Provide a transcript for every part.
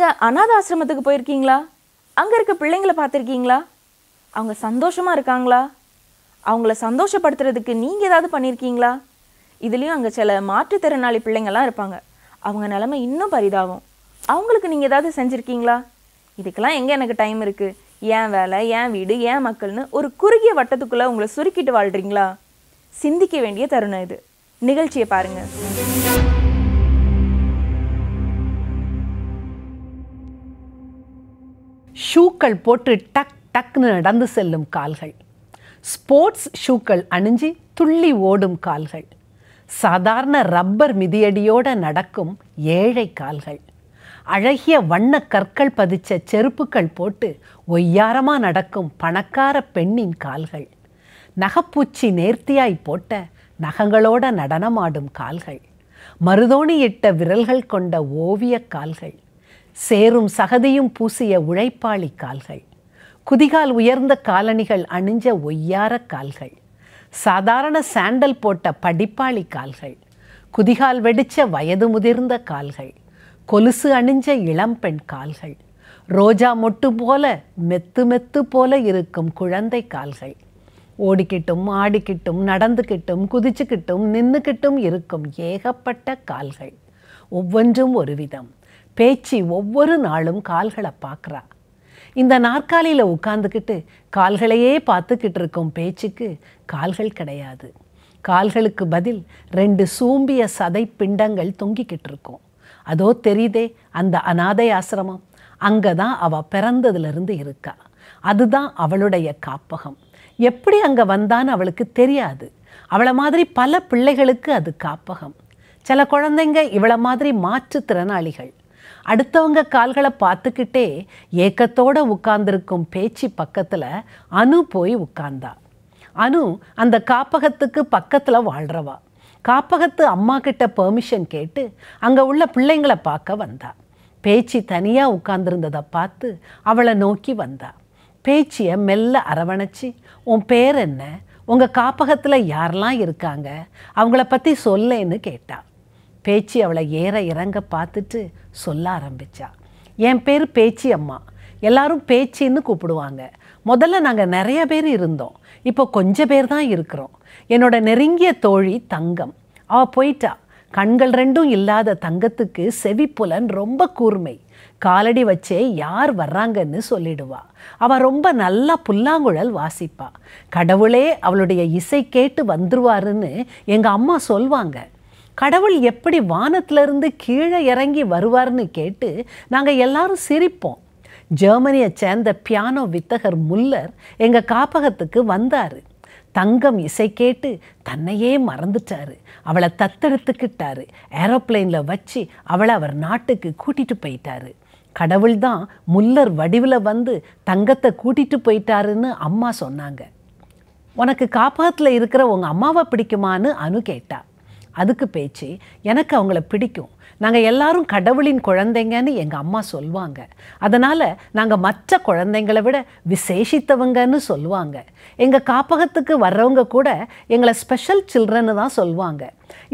நீங்கள் அநாத ஆசிரமத்துக்கு போயிருக்கீங்களா? அங்கே இருக்க பிள்ளைங்களை பார்த்துருக்கீங்களா? அவங்க சந்தோஷமாக இருக்காங்களா? அவங்கள சந்தோஷப்படுத்துறதுக்கு நீங்கள் ஏதாவது பண்ணியிருக்கீங்களா? இதுலேயும் அங்கே சில மாற்றுத்திறனாளி பிள்ளைங்கள்லாம் இருப்பாங்க. அவங்க நிலைமை இன்னும் பரிதாபம். அவங்களுக்கு நீங்கள் ஏதாவது செஞ்சுருக்கீங்களா? இதுக்கெல்லாம் எங்கே எனக்கு டைம் இருக்குது, ஏன் வேலை, ஏன் வீடு, ஏன் மக்கள்னு ஒரு குறுகிய வட்டத்துக்குள்ளே உங்களை சுருக்கிட்டு வாழ்கிறீங்களா? சிந்திக்க வேண்டிய தருணம் இது. நிகழ்ச்சியை பாருங்கள். ஷூக்கள் போட்டு டக் டக்னு நடந்து செல்லும் கால்கள், ஸ்போர்ட்ஸ் ஷூக்கள் அணிஞ்சி துள்ளி ஓடும் கால்கள், சாதாரண ரப்பர் மிதியடியோடு நடக்கும் ஏழை கால்கள், அழகிய வண்ண கற்கள் பதிச்ச செருப்புக்கள் போட்டு ஒய்யாரமாக நடக்கும் பணக்கார பெண்ணின் கால்கள், நகைப்பூச்சி நேர்த்தியாய் போட்ட நகங்களோட நடனமாடும் கால்கள், மருதோணியிட்ட விரல்கள் கொண்ட ஓவிய கால்கள், சேரும் சகதியும் பூசிய உழைப்பாளி கால்கள், குதிகால் உயர்ந்த காலணிகள் அணிஞ்ச ஒய்யார கால்கள், சாதாரண சாண்டல் போட்ட படிப்பாளி கால்கள், குதிகால் வெடிச்ச வயது முதிர்ந்த கால்கள், கொலுசு அணிஞ்ச இளம்பெண் கால்கள், ரோஜா மொட்டு போல மெத்து மெத்து போல இருக்கும் குழந்தை கால்கள், ஓடிக்கிட்டும் ஆடிக்கிட்டும் நடந்துக்கிட்டும் குதிச்சுக்கிட்டும் நின்றுக்கிட்டும் இருக்கும் ஏகப்பட்ட கால்கள். ஒவ்வொன்றும் ஒரு விதம். பேச்சு ஒவ்வொரு நாளும் கால்களை பார்க்குறா. இந்த நாற்காலியில் உட்காந்துக்கிட்டு கால்களையே பார்த்துக்கிட்டு இருக்கும் பேச்சுக்கு கால்கள் கிடையாது. கால்களுக்கு பதில் 2 சூம்பிய சதை பிண்டங்கள் தொங்கிக்கிட்டு இருக்கும். அதோ தெரியுதே அந்த அநாதை ஆசிரமம். அங்கே தான் அவள் பிறந்ததுலேருந்து இருக்கா. அதுதான் அவளுடைய காப்பகம். எப்படி அங்கே வந்தான்னு அவளுக்கு தெரியாது. அவளை மாதிரி பல பிள்ளைகளுக்கு அது காப்பகம். சில குழந்தைங்க இவளை மாதிரி மாற்றுத்திறனாளிகள். அடுத்தவங்க கால்களை பார்த்துக்கிட்டே ஏக்கத்தோடு உட்கார்ந்துருக்கும் பேச்சு பக்கத்தில் அனு போய் உட்கார்ந்தா. அனு அந்த காப்பகத்துக்கு பக்கத்தில் வாழ்கிறவா. காப்பகத்து அம்மா கிட்ட பெர்மிஷன் கேட்டு அங்கே உள்ள பிள்ளைங்களை பார்க்க வந்தா. பேச்சு தனியாக உட்கார்ந்துருந்ததை பார்த்து அவளை நோக்கி வந்தா. பேச்சியை மெல்ல அரவணைச்சி, உன் பேர் என்ன, உங்கள் காப்பகத்தில் யாரெல்லாம் இருக்காங்க, அவங்கள பற்றி சொல்லேன்னு கேட்டா. பேச்சி அவளை ஏற இறங்க பார்த்துட்டு சொல்ல ஆரம்பித்தா. என் பேர் பேச்சி அம்மா, எல்லாரும் பேச்சின்னு கூப்பிடுவாங்க. முதல்ல நாங்கள் நிறைய பேர் இருந்தோம், இப்போ கொஞ்சம் பேர் தான் இருக்கிறோம். என்னோட நெருங்கிய தோழி தங்கம், அவள் போயிட்டா. கண்கள் 2ம் இல்லாத தங்கத்துக்கு செவிப்புலன் ரொம்ப கூர்மை. காலடி வச்சே யார் வர்றாங்கன்னு சொல்லிடுவா. அவள் ரொம்ப நல்லா புல்லாங்குழல் வாசிப்பா. கடவுளே அவளுடைய இசை கேட்டு வந்துருவாருன்னு எங்கள் அம்மா சொல்வாங்க. கடவுள் எப்படி வானத்திலிருந்து கீழே இறங்கி வருவார்னு கேட்டு நாங்கள் எல்லாரும் சிரிப்போம். ஜெர்மனியை சேர்ந்த பியானோ வித்தகர் முல்லர் எங்கள் காப்பகத்துக்கு வந்தார். தங்கம் இசை கேட்டு தன்னையே மறந்துட்டார். அவளை தத்தெடுத்துக்கிட்டாரு. ஏரோப்ளைனில் வச்சு அவளை அவர் நாட்டுக்கு கூட்டிகிட்டு போயிட்டாரு. கடவுள் தான் முல்லர் வடிவில் வந்து தங்கத்தை கூட்டிகிட்டு போயிட்டாருன்னு அம்மா சொன்னாங்க. உனக்கு காப்பகத்தில் இருக்கிற உங்கள் அம்மாவை பிடிக்குமான்னு அனு கேட்டா. அதுக்கு பேச்சு, எனக்கு அவங்கள பிடிக்கும், நாங்கள் எல்லாரும் கடவுளின் குழந்தைங்கன்னு எங்கள் அம்மா சொல்லுவாங்க. அதனால் நாங்கள் மற்ற குழந்தைங்களை விட விசேஷித்தவங்கன்னு சொல்லுவாங்க. எங்கள் காப்பகத்துக்கு வர்றவங்க கூட எங்களை ஸ்பெஷல் சில்ட்ரன்னு தான் சொல்லுவாங்க.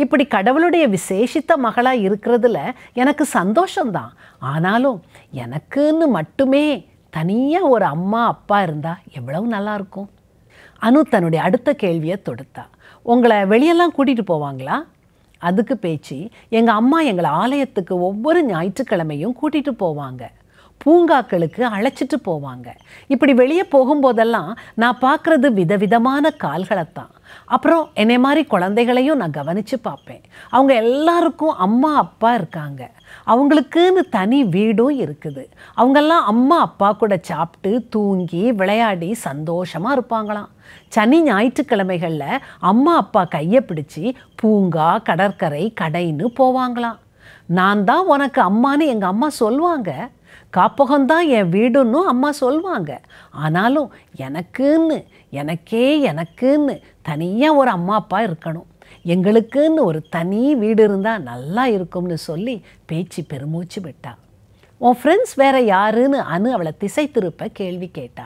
இப்படி கடவுளுடைய விசேஷித்த மகளாக இருக்கிறதுல எனக்கு சந்தோஷம்தான். ஆனாலும் எனக்குன்னு மட்டுமே தனியாக ஒரு அம்மா அப்பா இருந்தால் எவ்வளவு நல்லாயிருக்கும். அனு தன்னுடைய அடுத்த கேள்வியை தொடுத்தா. உங்களை வெளியெல்லாம் கூட்டிகிட்டு போவாங்களா? அதுக்கு பேச்சு, எங்கள் அம்மா எங்களை ஆலயத்துக்கு ஒவ்வொரு ஞாயிற்றுக்கிழமையும் கூட்டிகிட்டு போவாங்க. பூங்காக்களுக்கு அழைச்சிட்டு போவாங்க. இப்படி வெளியே போகும்போதெல்லாம் நான் பார்க்குறது விதவிதமான கால்களைத்தான். அப்புறம் என்னை மாதிரி குழந்தைகளையும் நான் கவனித்து பார்ப்பேன். அவங்க எல்லாருக்கும் அம்மா அப்பா இருக்காங்க. அவங்களுக்குன்னு தனி வீடும் இருக்குது. அவங்கெல்லாம் அம்மா அப்பா கூட சாப்பிட்டு தூங்கி விளையாடி சந்தோஷமாக இருப்பாங்களாம். சனி ஞாயிற்றுக்கிழமைகளில் அம்மா அப்பா கையை பிடிச்சி பூங்கா, கடற்கரை, கடைன்னு போவாங்களாம். நான் தான் உனக்கு அம்மான்னு எங்கள் அம்மா சொல்லுவாங்க. காப்பகம்தான் என் வீடுன்னு அம்மா சொல்லுவாங்க. ஆனாலும் எனக்குன்னு தனியாக ஒரு அம்மா அப்பா இருக்கணும். எங்களுக்குன்னு ஒரு தனி வீடு இருந்தால் நல்லா இருக்கும்னு சொல்லி பேச்சு பெருமூச்சு விட்டா. உன் ஃப்ரெண்ட்ஸ் வேறு யாருன்னு அனு அவளை திசை திருப்ப கேள்வி கேட்டா.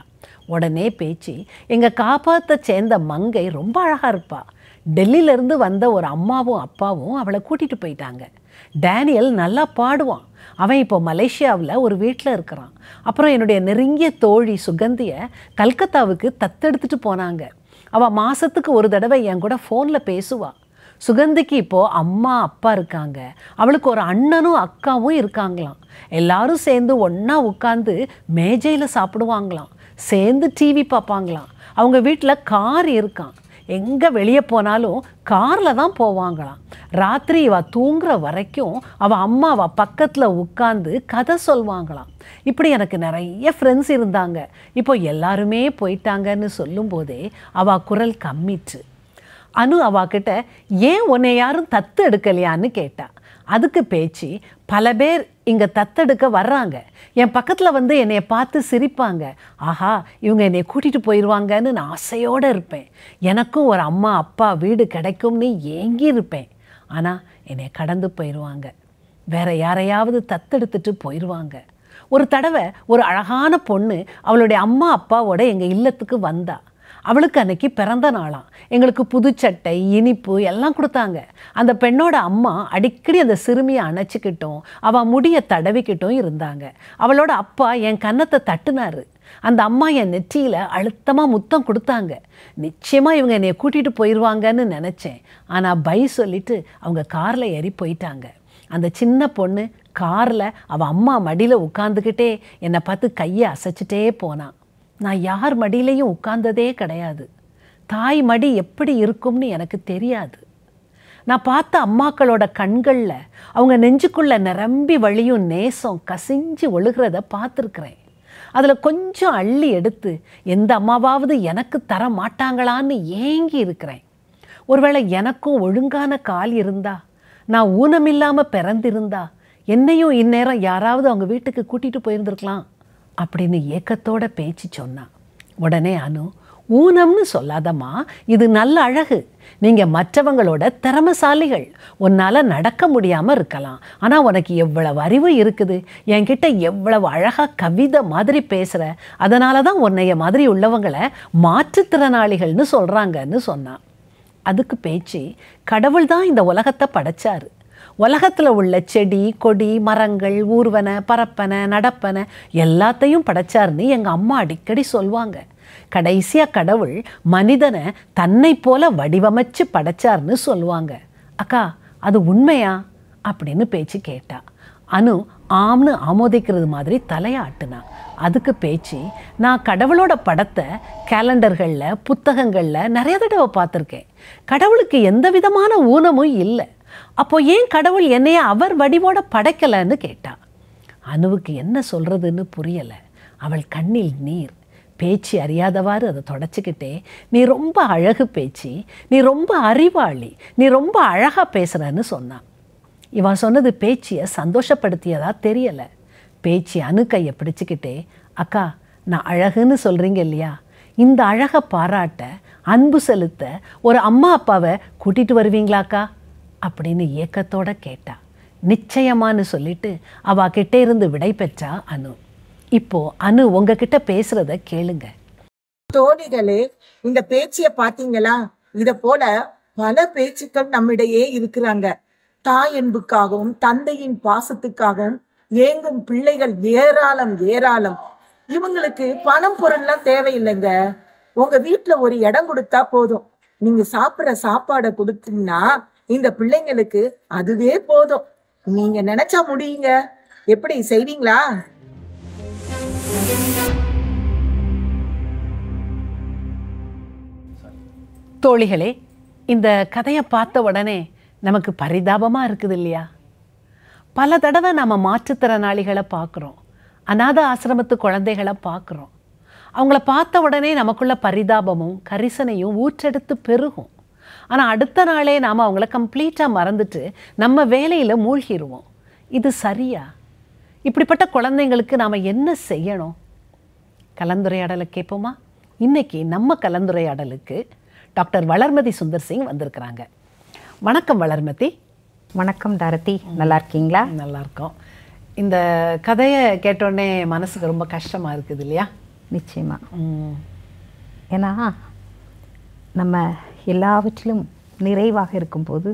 உடனே பேச்சு, எங்கள் காப்பகத்தை சேர்ந்த மங்கை ரொம்ப அழகாக இருப்பா. டெல்லியிலேருந்து வந்த ஒரு அம்மாவும் அப்பாவும் அவளை கூட்டிகிட்டு போயிட்டாங்க. டேனியல் நல்லா பாடுவான். அவன் இப்போ மலேசியாவில் ஒரு வீட்டில் இருக்கிறான். அப்புறம் என்னுடைய நெருங்கிய தோழி சுகந்தியை கல்கத்தாவுக்கு தத்தெடுத்துட்டு போனாங்க. அவள் மாதத்துக்கு ஒரு தடவை என் கூட ஃபோனில் பேசுவாள். சுகந்திக்கு இப்போது அம்மா அப்பா இருக்காங்க. அவளுக்கு ஒரு அண்ணனும் அக்காவும் இருக்காங்களாம். எல்லாரும் சேர்ந்து ஒன்றா உட்காந்து மேஜையில் சாப்பிடுவாங்களாம். சேர்ந்து டிவி பார்ப்பாங்களாம். அவங்க வீட்டில் கார் இருக்கான். எங்கே வெளியே போனாலும் காரில் தான் போவாங்களாம். ராத்திரி அவள் தூங்குற வரைக்கும் அவள் அம்மா அவள் பக்கத்தில் உட்காந்து கதை சொல்லுவாங்களாம். இப்படி எனக்கு நிறைய ஃப்ரெண்ட்ஸ் இருந்தாங்க. இப்போ எல்லாருமே போயிட்டாங்கன்னு சொல்லும்போதே அவள் குரல் கம்மிச்சு. அனு அவாக்கிட்ட ஏன் உன்னை யாரும் தத்து எடுக்கலையான்னு கேட்டா. அதுக்கு பேச்சு, பல பேர் இங்கே தத்தெடுக்க வர்றாங்க. என் பக்கத்தில் வந்து என்னை பார்த்து சிரிப்பாங்க. ஆஹா, இவங்க என்னை கூட்டிகிட்டு போயிடுவாங்கன்னு நான் ஆசையோடு இருப்பேன். எனக்கும் ஒரு அம்மா அப்பா வீடு கிடைக்கும்னு ஏங்கி இருப்பேன். ஆனால் என்னை கடந்து போயிடுவாங்க. வேற யாரையாவது தத்தெடுத்துட்டு போயிடுவாங்க. ஒரு தடவை ஒரு அழகான பொண்ணு அவளுடைய அம்மா அப்பாவோட எங்கள் இல்லத்துக்கு வந்தா. அவளுக்கு அன்னைக்கு பிறந்த நாளாம். எங்களுக்கு புதுச்சட்டை இனிப்பு எல்லாம் கொடுத்தாங்க. அந்த பெண்ணோட அம்மா அடிக்கடி அந்த சிறுமியை அணைச்சிக்கிட்டும் அவள் முடியை தடவிக்கிட்டும் இருந்தாங்க. அவளோட அப்பா என் கன்னத்தை தட்டுனாரு. அந்த அம்மா என் நெற்றியில் அழுத்தமாக முத்தம் கொடுத்தாங்க. நிச்சயமாக இவங்க என்னை கூட்டிகிட்டு போயிடுவாங்கன்னு நினச்சேன். ஆனால் பை சொல்லிவிட்டு அவங்க காரில் ஏறி போயிட்டாங்க. அந்த சின்ன பொண்ணு காரில் அவள் அம்மா மடியில் உட்காந்துக்கிட்டே என்னை பார்த்து கையை அசைச்சிட்டே போனான். நான் யார் மடியிலையும் உட்கார்ந்ததே கிடையாது. தாய் மடி எப்படி இருக்கும்னு எனக்கு தெரியாது. நான் பார்த்த அம்மாக்களோட கண்களில் அவங்க நெஞ்சுக்குள்ளே நிரம்பி வழியும் நேசம் கசிஞ்சு ஒழுகிறத பார்த்துருக்குறேன். அதில் கொஞ்சம் அள்ளி எடுத்து எந்த அம்மாவாவது எனக்கு தர மாட்டாங்களான்னு ஏங்கி இருக்கிறேன். ஒருவேளை எனக்கும் ஒழுங்கான கால் இருந்தா, நான் ஊனமில்லாமல் பிறந்திருந்தா, என்னையும் இந்நேரம் யாராவது அவங்க வீட்டுக்கு கூட்டிகிட்டு போயிருந்துருக்கலாம் அப்படின்னு ஏக்கத்தோட பேச்சு சொன்னான். உடனே அனு, ஊனம்னு சொல்லாதம்மா, இது நல்ல அழகு. நீங்கள் மற்றவங்களோட திறமசாலிகள். உன்னால் நடக்க முடியாமல் இருக்கலாம், ஆனால் உனக்கு எவ்வளவு அறிவு இருக்குது. என்கிட்ட எவ்வளவு அழகாக கவிதை மாதிரி பேசுகிற. அதனால தான் உன்னைய மாதிரி உள்ளவங்களை மாற்றுத்திறனாளிகள்னு சொல்கிறாங்கன்னு சொன்னான். அதுக்கு பேச்சு, கடவுள் தான் இந்த உலகத்தை படைச்சாரு. உலகத்தில் உள்ள செடி கொடி மரங்கள் ஊர்வன பரப்பன நடப்பன எல்லாத்தையும் படைச்சாருன்னு எங்கள் அம்மா அடிக்கடி சொல்லுவாங்க. கடைசியாக கடவுள் மனிதனை தன்னை போல வடிவமைச்சு படைச்சார்னு சொல்லுவாங்க. அக்கா, அது உண்மையா அப்படின்னு பேச்சு கேட்டா. அனு ஆம்னு ஆமோதிக்கிறது மாதிரி தலையாட்டுனா. அதுக்கு பேச்சு, நான் கடவுளோட படத்தை கேலண்டர்களில் புத்தகங்களில் நிறைய தடவை பார்த்துருக்கேன். கடவுளுக்கு எந்த விதமான ஊனமும் இல்லை. அப்போ ஏன் கடவுள் என்னைய அவர் வடிவோட படைக்கலைன்னு கேட்டா. அனுவுக்கு என்ன சொல்கிறதுன்னு புரியலை. அவள் கண்ணில் நீர். பேச்சு அறியாதவாறு அதை தொடச்சிக்கிட்டே, நீ ரொம்ப அழகு பேச்சு, நீ ரொம்ப அறிவாளி, நீ ரொம்ப அழகாக பேசுகிறன்னு சொன்னான். இவன் சொன்னது பேச்சியை சந்தோஷப்படுத்தியதா தெரியலை. பேச்சு அனு கையை பிடிச்சிக்கிட்டே, அக்கா, நான் அழகுன்னு சொல்கிறீங்க இல்லையா, இந்த அழகை பாராட்ட அன்பு செலுத்த ஒரு அம்மா அப்பாவை கூட்டிகிட்டு வருவீங்களாக்கா அப்படின்னு ஏக்கத்தோட கேட்டா. நிச்சயமானு சொல்லிட்டு அவகிட்ட இருந்து விடை பெற்றா அனு. இப்போ அனு உங்ககிட்ட பேசுறத கேளுங்க. தோழிகளே, இந்த பேச்சிய பாத்தீங்களா? இத போல பல பேச்சுக்கள் நம்மிடையே இருக்கிறாங்க. தாய் அன்புக்காகவும் தந்தையின் பாசத்துக்காகவும் ஏங்கும் பிள்ளைகள் ஏராளம் ஏராளம். இவங்களுக்கு பணம் பொருள்லாம் தேவையில்லைங்க. உங்க வீட்டுல ஒரு இடம் கொடுத்தா போதும். நீங்க சாப்பிடுற சாப்பாடை கொடுத்தீங்கன்னா இந்த பிள்ளைங்களுக்கு அதுவே போதும். நீங்க நினைச்சா முடியுங்க. எப்படி செய்வீங்களா? தோழிகளே, இந்த கதையை பார்த்த உடனே நமக்கு பரிதாபமாக இருக்குது இல்லையா? பல தடவை நம்ம மாற்றுத்திறனாளிகளை பார்க்குறோம், அநாத ஆசிரமத்து குழந்தைகளை பார்க்குறோம். அவங்கள பார்த்த உடனே நமக்குள்ள பரிதாபமும் கரிசனையும் ஊற்றெடுத்து பெருகும். ஆனால் அடுத்த நாளே நாம் அவங்கள கம்ப்ளீட்டாக மறந்துட்டு நம்ம வேலையில் மூழ்கிடுவோம். இது சரியா? இப்படிப்பட்ட குழந்தைங்களுக்கு நாம் என்ன செய்யணும்? கலந்துரையாடலை கேட்போமா? இன்றைக்கி நம்ம கலந்துரையாடலுக்கு டாக்டர் வளர்மதி சுந்தர் சிங் வந்திருக்கிறாங்க. வணக்கம் வளர்மதி. வணக்கம் தாரதி, நல்லா இருக்கீங்களா? நல்லா இருக்கோம். இந்த கதையை கேட்டோடனே மனசுக்கு ரொம்ப கஷ்டமாக இருக்குது இல்லையா? நிச்சயமா. ஏன்னா நம்ம எல்லாவற்றிலும் நிறைவாக இருக்கும்போது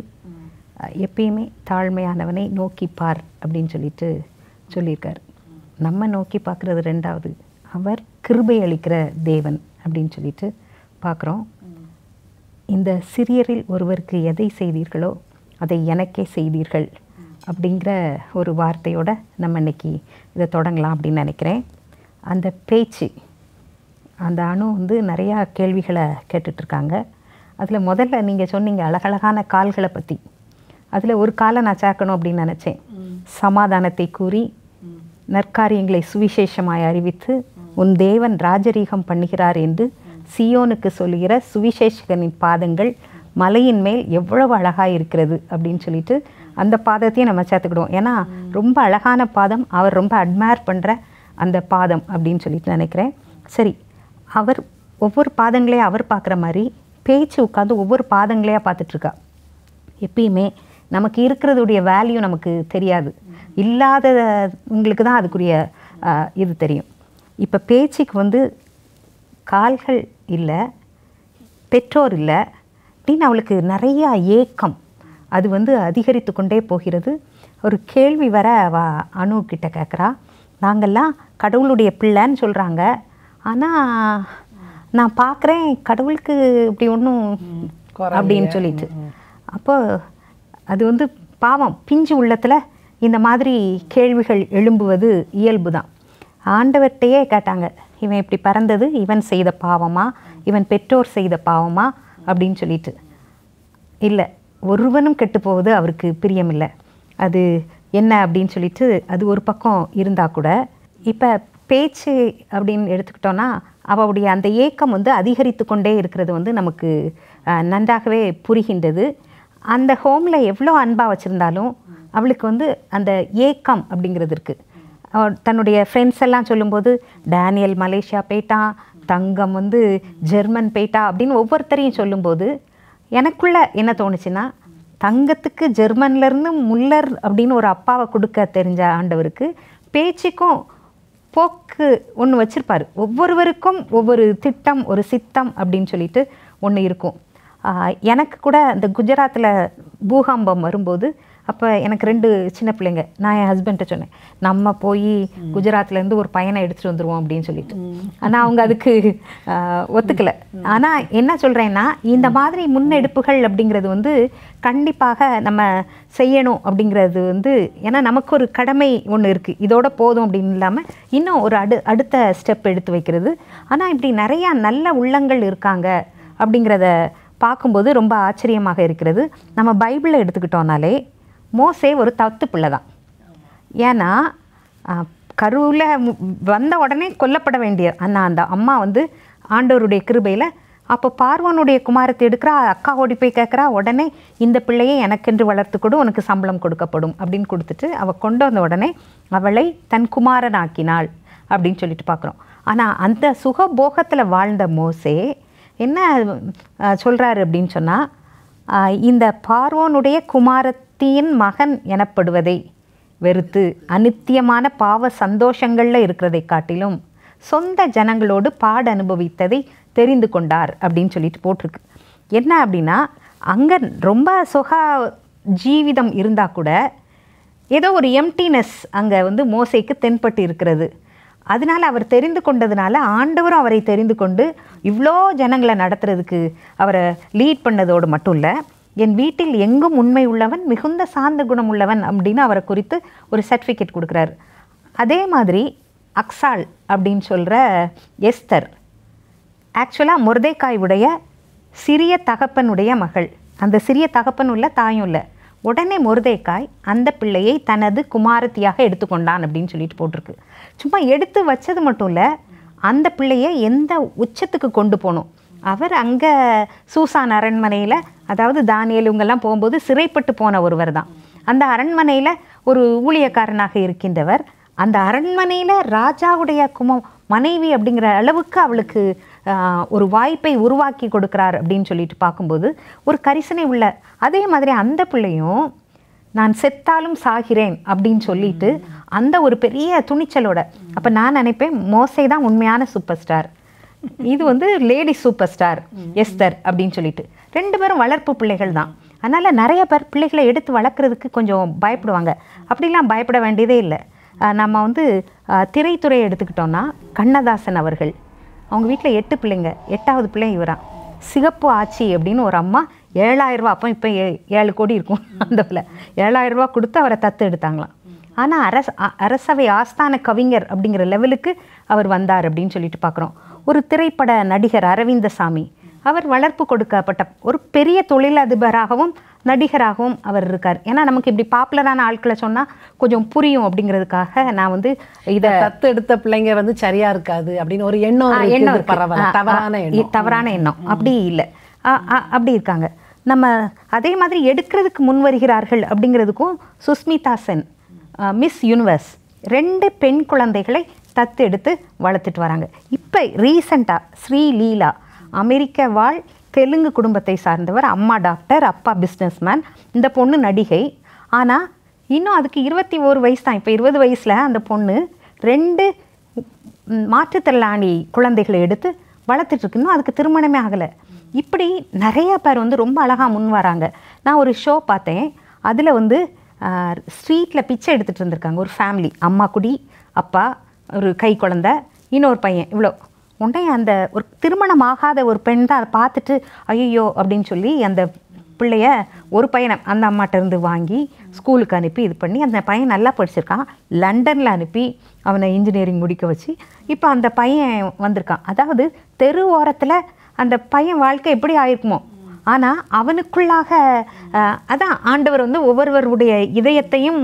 எப்பயுமே தாழ்மையானவனை நோக்கி பார் அப்படின்னு சொல்லிட்டு சொல்லியிருக்கார். நம்ம நோக்கி பார்க்குறது ரெண்டாவது, அவர் கிருபை அளிக்கிற தேவன் அப்படின்னு சொல்லிட்டு பார்க்குறோம். இந்த சிறியரில் ஒருவருக்கு எதை செய்தீர்களோ அதை எனக்கே செய்தீர்கள் அப்படிங்கிற ஒரு வார்த்தையோட நம்ம இன்னைக்கு இதை தொடங்கலாம் அப்படின்னு நினைக்கிறேன். அந்த பேச்சு, அந்த அணு வந்து நிறையா கேள்விகளை கேட்டுட்ருக்காங்க. அதில் முதல்ல நீங்கள் சொன்னீங்க அழகழகான கால்களை பற்றி. அதில் ஒரு காலை நான் சேர்க்கணும் அப்படின்னு நினச்சேன். சமாதானத்தை கூறி நற்காரியங்களை சுவிசேஷமாய் அறிவித்து உன் தேவன் ராஜரீகம் பண்ணுகிறார் என்று சியோனுக்கு சொல்லுகிற சுவிசேஷகனின் பாதங்கள் மலையின் மேல் எவ்வளவு அழகாக இருக்கிறது அப்படின்னு சொல்லிட்டு அந்த பாதத்தையும் நம்ம சேர்த்துக்கிடுவோம். ஏன்னா ரொம்ப அழகான பாதம், அவர் ரொம்ப அட்மையர் பண்ணுற அந்த பாதம் அப்படின்னு சொல்லிட்டு நினைக்கிறேன். சரி, அவர் ஒவ்வொரு பாதங்களையும் அவர் பார்க்குற மாதிரி பேச்சு உட்காந்து ஒவ்வொரு பாதங்களையாக பார்த்துட்ருக்கா. எப்பயுமே நமக்கு இருக்கிறதுடைய வேல்யூ நமக்கு தெரியாது, இல்லாத உங்களுக்கு தான் அதுக்குரிய இது தெரியும். இப்போ பேச்சுக்கு வந்து கால்கள் இல்லை, பெற்றோர் இல்லை அப்படின்னு அவளுக்கு நிறையா ஏக்கம், அது வந்து அதிகரித்து கொண்டே போகிறது. ஒரு கேள்வி வர அணு கிட்ட கேட்குறா, நாங்கள்லாம் கடவுளுடைய பிள்ளைன்னு சொல்கிறாங்க, ஆனால் நான் பார்க்குறேன் கடவுளுக்கு இப்படி ஒன்றும் அப்படின்னு சொல்லிட்டு. அப்போ அது வந்து பாவம், பிஞ்சு உள்ளத்தில் இந்த மாதிரி கேள்விகள் எழும்புவது இயல்பு தான். ஆண்டவர்கிட்டையே கேட்டாங்க, இவன் இப்படி பிறந்தது இவன் செய்த பாவமா, இவன் பெற்றோர் செய்த பாவமா அப்படின்னு சொல்லிட்டு. இல்லை, ஒருவனும் கெட்டு போவது அவருக்கு பிரியமில்லை. அது என்ன அப்படின்னு சொல்லிட்டு அது ஒரு பக்கம் இருந்தால் கூட, இப்போ பேச்சு அப்படின்னு எடுத்துக்கிட்டோன்னா அவளுடைய அந்த ஏக்கம் வந்து அதிகரித்து கொண்டே இருக்கிறது வந்து நமக்கு நன்றாகவே புரிகின்றது. அந்த ஹோமில் எவ்வளோ அன்பாக வச்சுருந்தாலும் அவளுக்கு வந்து அந்த ஏக்கம் அப்படிங்கிறது இருக்குது. தன்னுடைய ஃப்ரெண்ட்ஸ் எல்லாம் சொல்லும்போது டேனியல் மலேசியா போயிட்டான், தங்கம் வந்து ஜெர்மன் போயிட்டா அப்படின்னு ஒவ்வொருத்தரையும் சொல்லும்போது எனக்குள்ளே என்ன தோணுச்சுன்னா, தங்கத்துக்கு ஜெர்மன்லேருந்து முல்லர் அப்படின்னு ஒரு அப்பாவை கொடுக்க தெரிஞ்ச ஆண்டவருக்கு பேச்சுக்கும் போக்கு ஒன்று வச்சுருப்பார். ஒவ்வொருவருக்கும் ஒவ்வொரு திட்டம், ஒரு சித்தம் அப்படின்னு சொல்லிட்டு ஒன்று இருக்கும். எனக்கு கூட இந்த குஜராத்தில் பூகம்பம் வரும்போது அப்போ எனக்கு 2 சின்ன பிள்ளைங்க. நான் என் ஹஸ்பண்ட்டை சொன்னேன், நம்ம போய் குஜராத்லேருந்து ஒரு பையனை எடுத்துகிட்டு வந்துடுவோம் அப்படின்னு சொல்லிட்டு. ஆனால் அவங்க அதுக்கு ஒத்துக்கலை. ஆனால் என்ன சொல்கிறேன்னா, இந்த மாதிரி முன்னெடுப்புகள் அப்படிங்கிறது வந்து கண்டிப்பாக நம்ம செய்யணும் அப்படிங்கிறது வந்து, ஏன்னா நமக்கு ஒரு கடமை ஒன்று இருக்குது, இதோட போதும் அப்படின்னு இல்லாமல் இன்னும் ஒரு அடுத்த ஸ்டெப் எடுத்து வைக்கிறது. ஆனால் இப்படி நிறையா நல்ல உள்ளங்கள் இருக்காங்க அப்படிங்கிறத பார்க்கும்போது ரொம்ப ஆச்சரியமாக இருக்கிறது. நம்ம பைபிளை எடுத்துக்கிட்டோம்னாலே மோசே ஒரு தத்து பிள்ளை தான். ஏன்னா கருவில் வந்த உடனே கொல்லப்பட வேண்டிய அந்த அம்மா வந்து ஆண்டவருடைய கிருபையில் அப்போ பார்வோனுடைய குமாரத்தை எடுக்கிறா, அக்கா ஓடி போய் கேட்குறா, உடனே இந்த பிள்ளையை எனக்கென்று வளர்த்து கொடு, உனக்கு சம்பளம் கொடுக்கப்படும் அப்படின்னு கொடுத்துட்டு அவள் கொண்டு வந்த உடனே அவளை தன் குமாரனாக்கினாள் அப்படின்னு சொல்லிட்டு பார்க்குறோம். ஆனால் அந்த சுகபோகத்தில் வாழ்ந்த மோசே என்ன சொல்கிறாரு அப்படின்னு சொன்னால், இந்த பார்வோனுடைய குமாரத்தின் மகன் எனப்படுவதை வெறுத்து அநித்தியமான பாவ சந்தோஷங்களில் இருக்கிறதை காட்டிலும் சொந்த ஜனங்களோடு பாட அனுபவித்ததை தெரிந்து கொண்டார் அப்படின்னு சொல்லிட்டு போட்டிருக்கு. என்ன அப்படின்னா, அங்கே ரொம்ப சுக ஜீவிதம் இருந்தால் கூட ஏதோ ஒரு எம்டினஸ் அங்கே வந்து மோசேக்கு தென்பட்டு இருக்கிறது. அதனால் அவர் தெரிந்து கொண்டதுனால ஆண்டவரும் அவரை தெரிந்து கொண்டு இவ்வளோ ஜனங்களை நடத்துறதுக்கு அவரை லீட் பண்ணதோடு மட்டும் இல்லை, என் வீட்டில் எங்கும் உண்மை உள்ளவன், மிகுந்த சார்ந்த குணம் உள்ளவன் அப்படின்னு அவரை குறித்து ஒரு சர்டிஃபிகேட் கொடுக்குறாரு. அதே மாதிரி அக்சால் அப்படின்னு சொல்கிற எஸ்தர் ஆக்சுவலாக மொர்தேக்காயுடைய சிறிய தகப்பனுடைய மகள். அந்த சிறிய தகப்பன் உள்ள தாயும் இல்லை. உடனே மொர்தேக்காய் அந்த பிள்ளையை தனது குமாரத்தியாக எடுத்துக்கொண்டான் அப்படின்னு சொல்லிட்டு போட்டிருக்கு. சும்மா எடுத்து வச்சது மட்டும் இல்லை, அந்த பிள்ளையை எந்த உச்சத்துக்கு கொண்டு போகணும். அவர் அங்கே சூசான் அரண்மனையில், அதாவது தானியேல் இவங்கெல்லாம் போகும்போது சிறைப்பட்டு போன ஒருவர் தான். அந்த அரண்மனையில் ஒரு ஊழியக்காரனாக இருக்கின்றவர். அந்த அரண்மனையில் ராஜாவுடைய மனைவி அப்படிங்கிற அளவுக்கு அவளுக்கு ஒரு வாய்ப்பை உருவாக்கி கொடுக்குறார் அப்படின்னு சொல்லிட்டு பார்க்கும்போது ஒரு கரிசனை உள்ள. அதே மாதிரி அந்த பிள்ளையும் நான் செத்தாலும் சாகிறேன் அப்படின்னு சொல்லிட்டு அந்த ஒரு பெரிய துணிச்சலோட. அப்போ நான் நினைப்பேன், மோசே தான் உண்மையான சூப்பர் ஸ்டார், இது வந்து லேடி சூப்பர் ஸ்டார் எஸ்தர் அப்படின்னு சொல்லிட்டு. 2 பேரும் வளர்ப்பு பிள்ளைகள் தான். அதனால் நிறைய பேர் பிள்ளைகளை எடுத்து வளர்க்குறதுக்கு கொஞ்சம் பயப்படுவாங்க. அப்படிலாம் பயப்பட வேண்டியதே இல்லை. நம்ம வந்து திரைத்துறையை எடுத்துக்கிட்டோன்னா கண்ணதாசன் அவர்கள், அவங்க வீட்டில் 8 பிள்ளைங்க, 8வது பிள்ளை இவரா. சிகப்பு ஆச்சி அப்படின்னு ஒரு அம்மா 7,000 ரூபா, அப்போ இப்போ 7 கோடி இருக்கும் அந்த பிள்ளை, 7,000 ரூபா கொடுத்து அவரை தத்து எடுத்தாங்களாம். ஆனால் அரசவை ஆஸ்தான கவிஞர் அப்படிங்கிற லெவலுக்கு அவர் வந்தார் அப்படின்னு சொல்லிட்டு பார்க்குறோம். ஒரு திரைப்பட நடிகர் அரவிந்தசாமி, அவர் வளர்ப்பு கொடுக்கப்பட்ட ஒரு பெரிய தொழிலதிபராகவும் நடிகராகவும் அவர் இருக்கார். ஏன்னா நமக்கு இப்படி பாப்புலரான ஆட்களை சொன்னால் கொஞ்சம் புரியும் அப்படிங்கிறதுக்காக நான் வந்து இதை தத்து எடுத்த பிள்ளைங்க வந்து சரியா இருக்காது அப்படின்னு ஒரு எண்ணம் தவறான எண்ணம் அப்படி இல்லை, அப்படி இருக்காங்க. நம்ம அதே மாதிரி எடுக்கிறதுக்கு முன் வருகிறார்கள் அப்படிங்கிறதுக்கும் சுஸ்மிதா சென் மிஸ் யூனிவர்ஸ் 2 பெண் குழந்தைகளை தத்து எடுத்து வளர்த்துட்டு வராங்க. இப்போ ரீசண்டாக ஸ்ரீலீலா அமெரிக்க வாழ் தெலுங்கு குடும்பத்தை சார்ந்தவர், அம்மா டாக்டர், அப்பா பிஸ்னஸ்மேன், இந்த பொண்ணு நடிகை. ஆனால் இன்னும் அதுக்கு 21 வயசு தான். இப்போ 20 வயசில் அந்த பொண்ணு 2 மாற்றுத்திறனாளி குழந்தைகளை எடுத்து வளர்த்துட்ருக்கு. இன்னும் அதுக்கு திருமணமே ஆகலை. இப்படி நிறைய பேர் வந்து ரொம்ப அழகாக முன் வராங்க. நான் ஒரு ஷோ பார்த்தேன், அதில் வந்து ஸ்ட்ரீட்டில் பிச்சை எடுத்துகிட்டு இருந்திருக்காங்க ஒரு ஃபேமிலி, அம்மா குடி, அப்பா, ஒரு கை குழந்தை, இன்னொரு பையன், இவ்வளோ. உடனே அந்த ஒரு திருமணம் ஆகாத ஒரு பெண் தான் அதை பார்த்துட்டு ஐயோ அப்படின்னு சொல்லி அந்த பிள்ளைய ஒரு பையனை அந்த அம்மாட்டேருந்து வாங்கி ஸ்கூலுக்கு அனுப்பி இது பண்ணி, அந்த பையன் நல்லா படிச்சிருக்கான், லண்டனில் அனுப்பி அவனை இன்ஜினியரிங் முடிக்க வச்சு இப்போ அந்த பையன் வந்திருக்கான். அதாவது தெரு ஓரத்தில் அந்த பையன் வாழ்க்கை எப்படி ஆயிருக்குமோ, ஆனால் அவனுக்குள்ளாக அதான் ஆண்டவர் வந்து ஒவ்வொருவருடைய இதயத்தையும்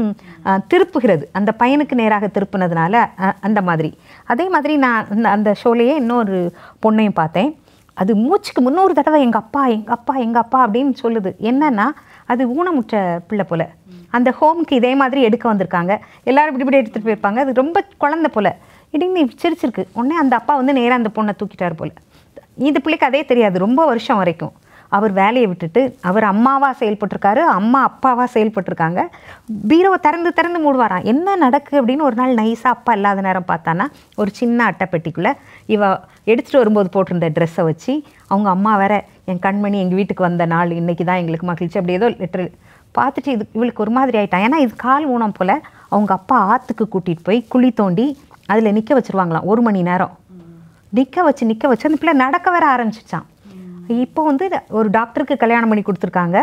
திருப்புகிறது, அந்த பையனுக்கு நேராக திருப்புனதுனால அந்த மாதிரி. அதே மாதிரி நான் அந்த ஷோலையே இன்னொரு பொண்ணையும் பார்த்தேன். அது மூச்சுக்கு 300 தடவை எங்கள் அப்பா எங்கள் அப்பா எங்கள் அப்பா அப்படின்னு சொல்லுது. என்னன்னா அது ஊனமுற்ற பிள்ளை போல். அந்த ஹோம்க்கு இதே மாதிரி எடுக்க வந்திருக்காங்க, எல்லோரும் இப்படி இப்படி எடுத்துகிட்டு போயிருப்பாங்க. அது ரொம்ப குழந்தை போல் இடின்னு சிரிச்சிருக்கு. உடனே அந்த அப்பா வந்து நேராக அந்த பொண்ணை தூக்கிட்டார் போல். இந்த பிள்ளைக்கு அதே தெரியாது ரொம்ப வருஷம் வரைக்கும். அவர் வேலையை விட்டுட்டு அவர் அம்மாவாக செயல்பட்டுருக்காரு, அம்மா அப்பாவாக செயல்பட்டுருக்காங்க. பீரோவை திறந்து மூடுவாராம். என்ன நடக்கு அப்படின்னு ஒரு நாள் நைஸாக அப்பா இல்லாத நேரம் பார்த்தானா ஒரு சின்ன அட்டைப்பெட்டிக்குள்ளே இவ எடுத்துகிட்டு வரும்போது போட்டிருந்த ட்ரெஸ்ஸை வச்சு, அவங்க அம்மா வேற என் கண்மணி எங்கள் வீட்டுக்கு வந்த நாள் இன்றைக்கி தான் எங்களுக்கு மகிழ்ச்சி அப்படி ஏதோ லெட்டர் பார்த்துட்டு இது இவளுக்கு ஒரு மாதிரி ஆகிட்டான். ஏன்னா இது கால் ஊனம் போல். அவங்க அப்பா ஆற்றுக்கு கூட்டிகிட்டு போய் குழி தோண்டி அதில் நிற்க வச்சுருவாங்களாம் 1 மணி நேரம். நிற்க வச்சு அந்த பிள்ளை நடக்க வேற ஆரம்பிச்சிச்சான். இப்போ வந்து ஒரு டாக்டருக்கு கல்யாணம் பண்ணி கொடுத்துருக்காங்க.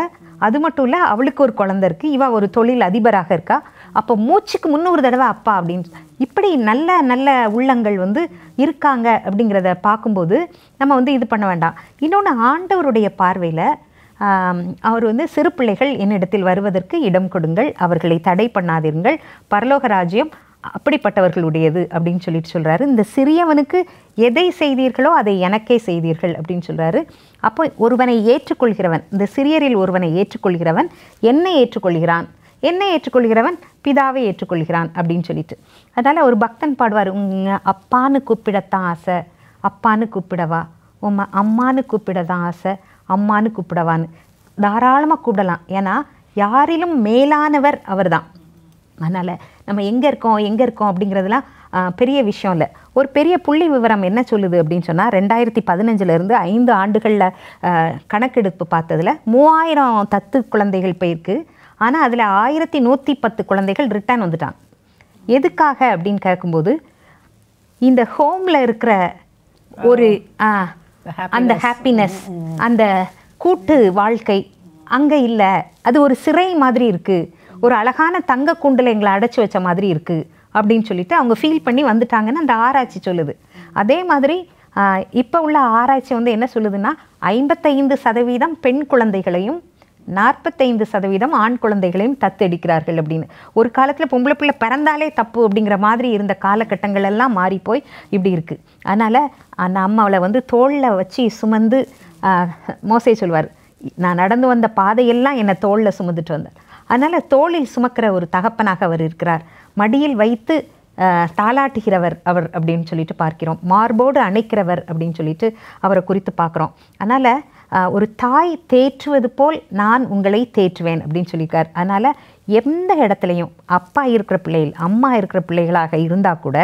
அது மட்டும் இல்லை, அவளுக்கு ஒரு குழந்தை இருக்குது, இவ ஒரு தொழில் அதிபராக இருக்கா. அப்போ மூச்சுக்கு 300 தடவை அப்பா அப்படின்னு இப்படி நல்ல நல்ல உள்ளங்கள் வந்து இருக்காங்க அப்படிங்கிறத பார்க்கும்போது நம்ம வந்து இது பண்ண வேண்டாம். இன்னொன்று, ஆண்டவருடைய பார்வையில் அவர் வந்து சிறு பிள்ளைகள் என்னிடத்தில் வருவதற்கு இடம் கொடுங்கள், அவர்களை தடை பண்ணாதீர்கள், பரலோக ராஜ்யம் அப்படிப்பட்டவர்களுடையது அப்படின்னு சொல்லிட்டு சொல்கிறாரு. இந்த சிறியவனுக்கு எதை செய்தீர்களோ அதை எனக்கே செய்தீர்கள் அப்படின்னு சொல்கிறாரு. அப்போ ஒருவனை ஏற்றுக்கொள்கிறவன், இந்த சிறியரில் ஒருவனை ஏற்றுக்கொள்கிறவன் என்னை ஏற்றுக்கொள்கிறவன் பிதாவை ஏற்றுக்கொள்கிறான் அப்படின்னு சொல்லிட்டு. அதனால் ஒரு பக்தன் பாடுவார், அப்பான்னு கூப்பிடத்தான் ஆசை, அப்பான்னு கூப்பிடவா, அம்மானு கூப்பிடத்தான் ஆசை, அம்மானு கூப்பிடவான்னு தாராளமாக கூப்பிடலாம். ஏன்னா யாரிலும் மேலானவர் அவர் தான். அதனால் நம்ம எங்கே இருக்கோம் அப்படிங்கிறதுலாம் பெரிய விஷயம் இல்லை. ஒரு பெரிய புள்ளி விவரம் என்ன சொல்லுது அப்படின்னு சொன்னால், 2015 5 ஆண்டுகளில் கணக்கெடுப்பு பார்த்ததில் 3000 தத்து குழந்தைகள் போயிருக்கு. ஆனால் அதில் 1110 குழந்தைகள் ரிட்டர்ன் வந்துட்டாங்க. எதுக்காக அப்படின்னு கேட்கும்போது, இந்த ஹோமில் இருக்கிற ஒரு அந்த ஹாப்பினஸ், அந்த கூட்டு வாழ்க்கை அங்கே இல்லை. அது ஒரு சிறை மாதிரி இருக்குது, ஒரு அழகான தங்க கூண்டில் எங்களை அடைச்சி வச்ச மாதிரி இருக்குது அப்படின்னு சொல்லிட்டு அவங்க ஃபீல் பண்ணி வந்துட்டாங்கன்னு அந்த ஆராய்ச்சி சொல்லுது. அதே மாதிரி இப்போ உள்ள ஆராய்ச்சி வந்து என்ன சொல்லுதுன்னா, 55% பெண் குழந்தைகளையும் 45% ஆண் குழந்தைகளையும் தத்தெடுக்கிறார்கள் அப்படின்னு. ஒரு காலத்தில் பொம்பளை பிள்ளை பிறந்தாலே தப்பு அப்படிங்கிற மாதிரி இருந்த காலகட்டங்கள் எல்லாம் மாறி போய் இப்படி இருக்குது. அதனால் நம்ம அவளை வந்து தோளில் வச்சு சுமந்து, மோசே சொல்வார், நான் நடந்து வந்த பாதையெல்லாம் என்னை தோளில் சுமந்துட்டு வந்தார். அதனால் தோளில் சுமக்கிற ஒரு தகப்பனாக அவர் இருக்கிறார். மடியில் வைத்து தாளாட்டுகிறவர் அவர் அப்படின்னு சொல்லிட்டு பார்க்கிறோம். மார்போடு அணைக்கிறவர் அப்படின்னு சொல்லிட்டு அவரை குறித்து பார்க்குறோம். அதனால் ஒரு தாய் தேற்றுவது போல் நான் உங்களை தேற்றுவேன் அப்படின்னு சொல்லியிருக்கார். அதனால் எந்த இடத்துலையும் அப்பா இருக்கிற பிள்ளைகள், அம்மா இருக்கிற பிள்ளைகளாக இருந்தால் கூட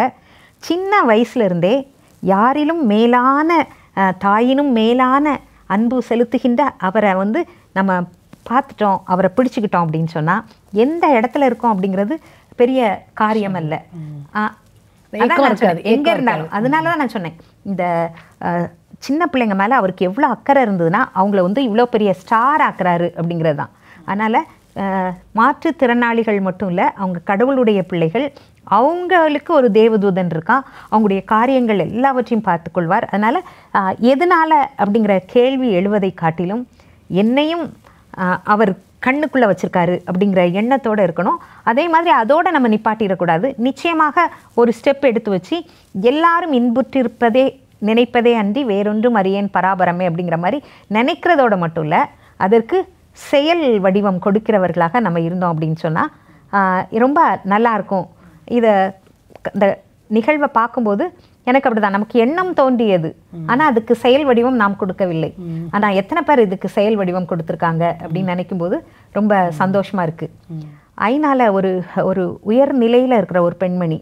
சின்ன வயசுலேருந்தே யாரிலும் மேலான தாயினும் மேலான அன்பு செலுத்துகின்ற அவரை வந்து நம்ம பார்த்துட்டோம், அவரை பிடிச்சிக்கிட்டோம் அப்படின்னு சொன்னால் எந்த இடத்துல இருக்கோம் அப்படிங்கிறது பெரிய காரியம் அல்ல. எங்க இருந்தாலும் அதனால தான் நான் சொன்னேன், இந்த சின்ன பிள்ளைங்க மேலே அவருக்கு எவ்வளோ அக்கறை இருந்ததுன்னா அவங்கள வந்து இவ்வளோ பெரிய ஸ்டார் ஆக்குறாரு அப்படிங்கிறது தான். அதனால் மாற்றுத்திறனாளிகள் மட்டும் இல்லை, அவங்க கடவுளுடைய பிள்ளைகள், அவங்களுக்கு ஒரு தேவதூதன் இருக்கான், அவங்களுடைய காரியங்கள் எல்லாவற்றையும் பார்த்துக்கொள்வார். அதனால் எதனால் அப்படிங்கிற கேள்வி எழுவதை காட்டிலும் என்னையும் அவர் கண்ணுக்குள்ளே வச்சுருக்காரு அப்படிங்கிற எண்ணத்தோடு இருக்கணும். அதே மாதிரி அதோடு நம்ம நிப்பாட்டிடக்கூடாது. நிச்சயமாக ஒரு ஸ்டெப் எடுத்து வச்சு எல்லாரும் இன்புற்றிருப்பதே நினைப்பதே அன்றி வேறொன்றும் அறியேன் பராபரமே அப்படிங்கிற மாதிரி நினைக்கிறதோட மட்டும் இல்லை, அதற்கு செயல் வடிவம் கொடுக்கிறவர்களாக நம்ம இருந்தோம் அப்படின்னு சொன்னால் ரொம்ப நல்லாயிருக்கும். இந்த நிகழ்வை பார்க்கும்போது எனக்கு அப்படிதான், நமக்கு எண்ணம் தோன்றியது, ஆனால் அதுக்கு செயல் வடிவம் நாம் கொடுக்கவில்லை. ஆனால் எத்தனை பேர் இதுக்கு செயல் வடிவம் கொடுத்துருக்காங்க அப்படின்னு நினைக்கும்போது ரொம்ப சந்தோஷமாக இருக்குது. ஐநால ஒரு உயர் நிலையில் இருக்கிற ஒரு பெண்மணி,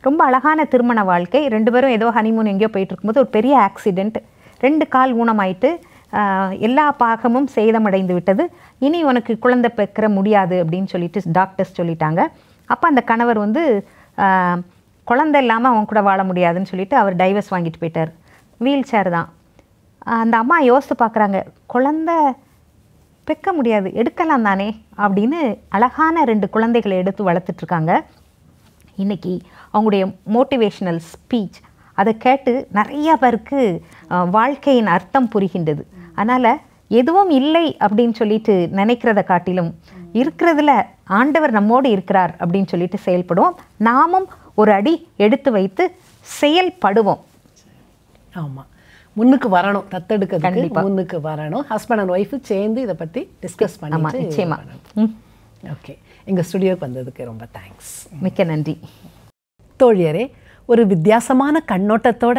ரொம்ப அழகான திருமண வாழ்க்கை, 2 பேரும் ஏதோ ஹனிமூன் எங்கேயோ போயிட்டு இருக்கும்போது ஒரு பெரிய ஆக்சிடெண்ட், 2 கால் ஊனமாயிட்டு எல்லா பாகமும் சேதமடைந்து விட்டது, இனி உனக்கு குழந்தை பெற்ற முடியாது அப்படின்னு சொல்லிட்டு டாக்டர்ஸ் சொல்லிட்டாங்க. அப்போ அந்த கணவர் வந்து குழந்தை இல்லாமல் அவன் கூட வாழ முடியாதுன்னு சொல்லிட்டு அவர் டைவர்ஸ் வாங்கிட்டு போயிட்டார். வீல் சேர் தான். அந்த அம்மா யோசித்து பார்க்குறாங்க, குழந்தை பெக்க முடியாது, எடுக்கலாம் தானே அப்படின்னு அழகான 2 குழந்தைகளை எடுத்து வளர்த்துட்ருக்காங்க. இன்றைக்கி அவங்களுடைய மோட்டிவேஷ்னல் ஸ்பீச் அதை கேட்டு நிறைய பேருக்கு வாழ்க்கையின் அர்த்தம் புரிகின்றது. அதனால் எதுவும் இல்லை அப்படின்னு சொல்லிட்டு நினைக்கிறத காட்டிலும் இருக்கிறதுல ஆண்டவர் நம்மோடு இருக்கிறார் அப்படின்னு சொல்லிட்டு செயல்படுவோம். நாமும் ஒரு அடி எடுத்து வைத்து செயல்படுவோம். ஆமாம், முன்னுக்கு வரணும், தத்தெடுக்கிறதுக்கு முன்னுக்கு வரணும். ஹஸ்பண்ட் அண்ட் ஒய்ஃபு சேர்ந்து இதை பற்றி டிஸ்கஸ் பண்ணி நிச்சயமா. ஓகே, எங்கள் ஸ்டுடியோக்கு வந்ததுக்கு ரொம்ப தேங்க்ஸ். மிக்க நன்றி. தோழியரே, ஒரு வித்தியாசமான கண்ணோட்டத்தோட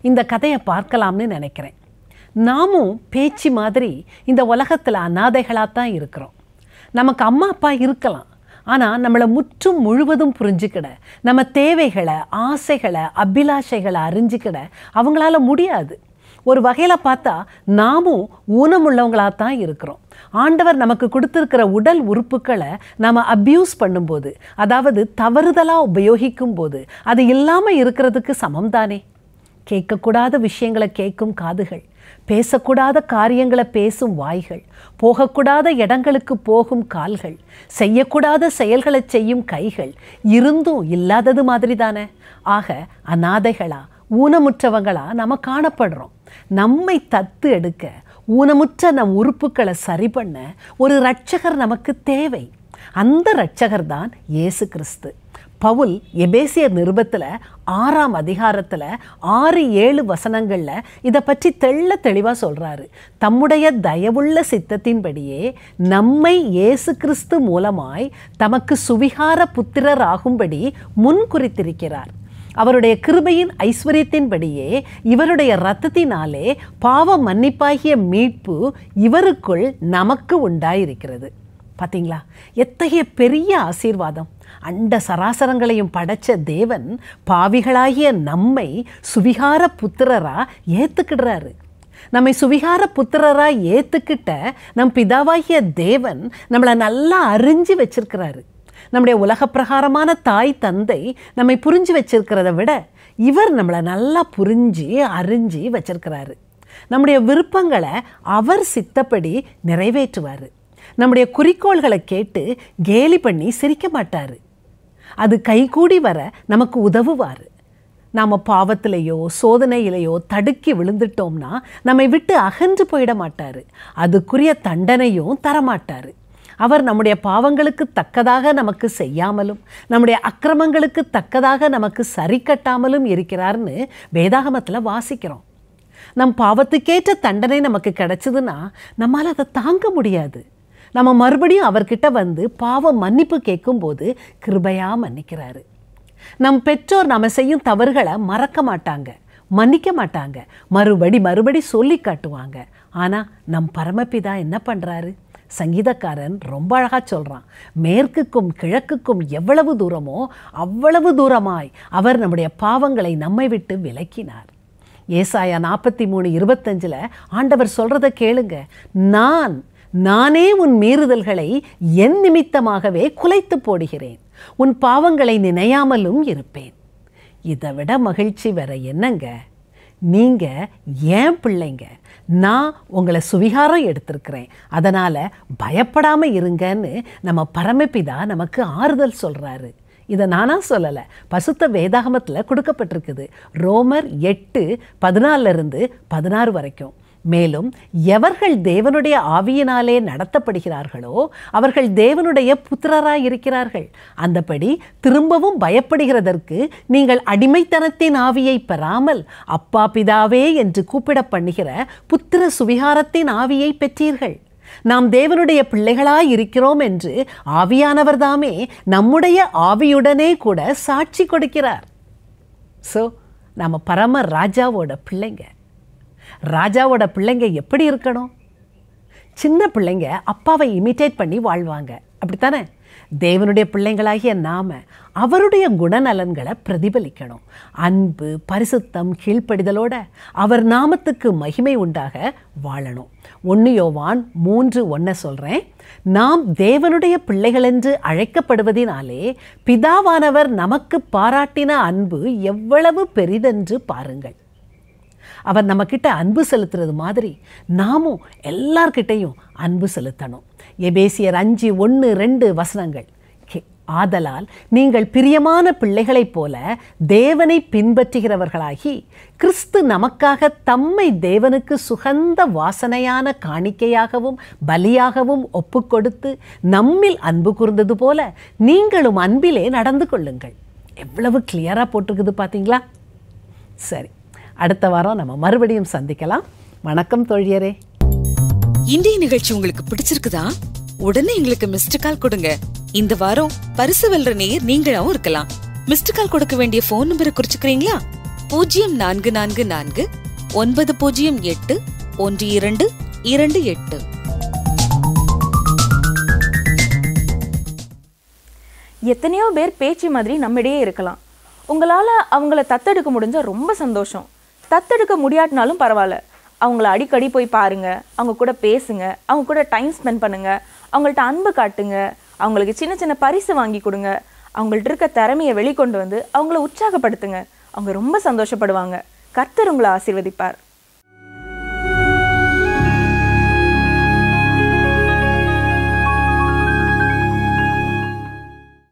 இந்த கதையை பார்க்கலாம்னு நினைக்கிறேன். நாமும் பேச்சு மாதிரி இந்த உலகத்தில் அனாதைகளாக தான் இருக்கிறோம். நமக்கு அம்மா அப்பா இருக்கலாம், ஆனால் நம்மளை முற்றும் முழுவதும் புரிஞ்சுக்கிட, நம்ம தேவைகளை, ஆசைகளை, அபிலாஷைகளை அறிஞ்சிக்கிட அவங்களால முடியாது. ஒரு வகையில் பார்த்தா நாமும் ஊனமுள்ளவங்களாக தான் இருக்கிறோம். ஆண்டவர் நமக்கு கொடுத்துருக்கிற உடல் உறுப்புகளை நாம் அப்யூஸ் பண்ணும்போது, அதாவது தவறுதலாக உபயோகிக்கும் போது அது இல்லாமல் இருக்கிறதுக்கு சமம் தானே? கேட்கக்கூடாத விஷயங்களை கேட்கும் காதுகள், பேசக்கூடாத காரியங்களை பேசும் வாய்கள், போகக்கூடாத இடங்களுக்கு போகும் கால்கள், செய்யக்கூடாத செயல்களை செய்யும் கைகள் இருந்தும் இல்லாதது மாதிரி தானே? ஆக அநாதைகளா, ஊனமுற்றவங்களா நம்ம காணப்படுறோம். நம்மை தத்து எடுக்க, ஊனமுற்ற நம் உறுப்புகளை சரி பண்ண ஒரு இரட்சகர் நமக்கு தேவை. அந்த இரட்சகர் தான் இயேசு கிறிஸ்து. பவுல் எபேசியர் நிருபத்தில் 6ஆம் அதிகாரத்தில் 6-7 வசனங்களில் இதை பற்றி தெளிவாக சொல்கிறாரு. தம்முடைய தயவுள்ள சித்தத்தின்படியே நம்மை இயேசு கிறிஸ்து மூலமாய் தமக்கு சுவிகார புத்திரர் ஆகும்படி முன் குறித்திருக்கிறார். அவருடைய கிருபையின் ஐஸ்வர்யத்தின்படியே இவருடைய இரத்தத்தினாலே பாவ மன்னிப்பாகிய மீட்பு இவருக்குள் நமக்கு உண்டாயிருக்கிறது. பார்த்தீங்களா, எத்தகைய பெரிய ஆசீர்வாதம்! அண்ட சராசரங்களையும் படைச்ச தேவன் பாவிகளாகிய நம்மை சுவிகார புத்திரராக ஏற்றுக்கிடுறாரு. நம்மை சுவிகார புத்திரராக ஏற்றுக்கிட்ட நம் பிதாவாகிய தேவன் நம்மளை நல்லா அறிஞ்சு வச்சிருக்கிறாரு. நம்முடைய உலக பிரகாரமான தாய் தந்தை நம்மை புரிஞ்சு வச்சிருக்கிறத விட இவர் நம்மளை நல்லா புரிஞ்சு அறிஞ்சு வச்சிருக்கிறாரு. நம்முடைய விருப்பங்களை அவர் சித்தப்படி நிறைவேற்றுவார். நம்முடைய குறிக்கோள்களை கேட்டு கேலி பண்ணி சிரிக்க மாட்டார். அது கைகூடி வர நமக்கு உதவுவார். நாம் பாவத்திலேயோ சோதனையிலேயோ தடுக்கி விழுந்துட்டோம்னா நம்மை விட்டு அகன்று போயிட மாட்டார். அதுக்குரிய தண்டனையும் தரமாட்டார். அவர் நம்முடைய பாவங்களுக்கு தக்கதாக நமக்கு செய்யாமலும் நம்முடைய அக்கிரமங்களுக்கு தக்கதாக நமக்கு சரி கட்டாமலும் இருக்கிறார்னு வேதாகமத்தில் வாசிக்கிறோம். நம் பாவத்துக்கேற்ற தண்டனை நமக்கு கிடைச்சதுன்னா நம்மால் அதை தாங்க முடியாது. நம்ம மறுபடியும் அவர்கிட்ட வந்து பாவ மன்னிப்பு கேட்கும்போது கிருபையாக மன்னிக்கிறாரு. நம் பெற்றோர் நம்ம செய்யும் தவறுகளை மறக்க மாட்டாங்க, மன்னிக்க மாட்டாங்க, மறுபடி சொல்லி காட்டுவாங்க. ஆனால் நம் பரமபிதா என்ன பண்ணுறாரு? சங்கீதக்காரன் ரொம்ப அழகாக சொல்கிறான், மேற்குக்கும் கிழக்குக்கும் எவ்வளவு தூரமோ அவ்வளவு தூரமாய் அவர் நம்முடைய பாவங்களை நம்மை விட்டு விலக்கினார். ஏசாயா 43:25 ஆண்டவர் சொல்கிறத கேளுங்க, நானே உன் மீறுதல்களை என் நிமித்தமாகவே குலைத்து போடுகிறேன், உன் பாவங்களை நினையாமலும் இருப்பேன். இதை விட மகிழ்ச்சி வேற என்னங்க? நீங்கள் ஏன் பிள்ளைங்க, நான் உங்களை சுவிகாரம் எடுத்திருக்கிறேன், அதனால் பயப்படாமல் இருங்கன்னு நம்ம பரமபிதா நமக்கு ஆறுதல் சொல்கிறாரு. இதை நானா சொல்லலை, பசுத்த வேதாகமத்தில் கொடுக்கப்பட்டிருக்குது. ரோமர் 8:14-16 வரைக்கும். மேலும் எவர்கள் தேவனுடைய ஆவியினாலே நடத்தப்படுகிறார்களோ அவர்கள் தேவனுடைய புத்திரராய் இருக்கிறார்கள். அந்தபடி திரும்பவும் பயப்படுகிறதற்கு நீங்கள் அடிமைத்தனத்தின் ஆவியை பெறாமல் அப்பா பிதாவே என்று கூப்பிட பண்ணுகிற புத்திர சுவிகாரத்தின் ஆவியை பெற்றீர்கள். நாம் தேவனுடைய பிள்ளைகளாய் இருக்கிறோம் என்று ஆவியானவர் தாமே நம்முடைய ஆவியுடனே கூட சாட்சி கொடுக்கிறார். ஸோ நம்ம பரம ராஜாவோட பிள்ளைங்க. ராஜாவோட பிள்ளைங்க எப்படி இருக்கணும்? சின்ன பிள்ளைங்க அப்பாவை இமிட்டேட் பண்ணி வாழ்வாங்க, அப்படித்தானே? தேவனுடைய பிள்ளைங்களாகிய நாம அவருடைய குணநலன்களை பிரதிபலிக்கணும். அன்பு, பரிசுத்தம், கீழ்ப்படிதலோட அவர் நாமத்துக்கு மகிமை உண்டாக வாழணும். 1 யோவான் 3:1 சொல்கிறேன். நாம் தேவனுடைய பிள்ளைகள் என்று அழைக்கப்படுவதினாலே பிதாவானவர் நமக்கு பாராட்டின அன்பு எவ்வளவு பெரிதென்று பாருங்கள். அவர் நம்மக்கிட்ட அன்பு செலுத்துறது மாதிரி நாமும் எல்லார்கிட்டையும் அன்பு செலுத்தணும். எபேசியர் 5:1-2 ஆதலால் நீங்கள் பிரியமான பிள்ளைகளைப் போல தேவனை பின்பற்றுகிறவர்களாகி கிறிஸ்து நமக்காக தம்மை தேவனுக்கு சுகந்த வாசனையான காணிக்கையாகவும் பலியாகவும் ஒப்புக்கொடுத்து நம்மில் அன்பு கூர்ந்தது போல நீங்களும் அன்பிலே நடந்து கொள்ளுங்கள். எவ்வளவு கிளியராக போட்டிருக்குது பார்த்தீங்களா? சரி, அடுத்த வாரம் நம்ம மறுபடியும் சந்திக்கலாம். வணக்கம் தோழியரே. இன்றைய நிகழ்ச்சி உங்களுக்கு பிடிச்சிருக்குதா? உடனே எங்களுக்கு மிஸ்டு கால் கொடுங்க. இந்த வாரம் பரிசு வெல்ற நேயர் நீங்களாவும் இருக்கலாம். மிஸ்டு கால் கொடுக்க வேண்டிய போன் நம்பரை குறிச்சுக்கிறீங்களா? 0444-908-1228. எத்தனையோ பேர் பேச்சு மாதிரி நம்மிடையே இருக்கலாம். உங்களால் அவங்கள தத்தெடுக்க முடிஞ்சால் ரொம்ப சந்தோஷம். தத்தெடுக்க முடியாட்டினாலும் பரவாயில்ல, அவங்கள அடிக்கடி போய் பாருங்கள், அவங்க கூட பேசுங்க, அவங்க கூட டைம் ஸ்பெண்ட் பண்ணுங்கள், அவங்கள்ட்ட அன்பு காட்டுங்க, அவங்களுக்கு சின்ன சின்ன பரிசு வாங்கி கொடுங்க, அவங்கள்ட்ட இருக்க திறமையை வெளிக்கொண்டு வந்து அவங்கள உற்சாகப்படுத்துங்க. அவங்க ரொம்ப சந்தோஷப்படுவாங்க. கர்த்தர் உங்களை ஆசீர்வதிப்பார்.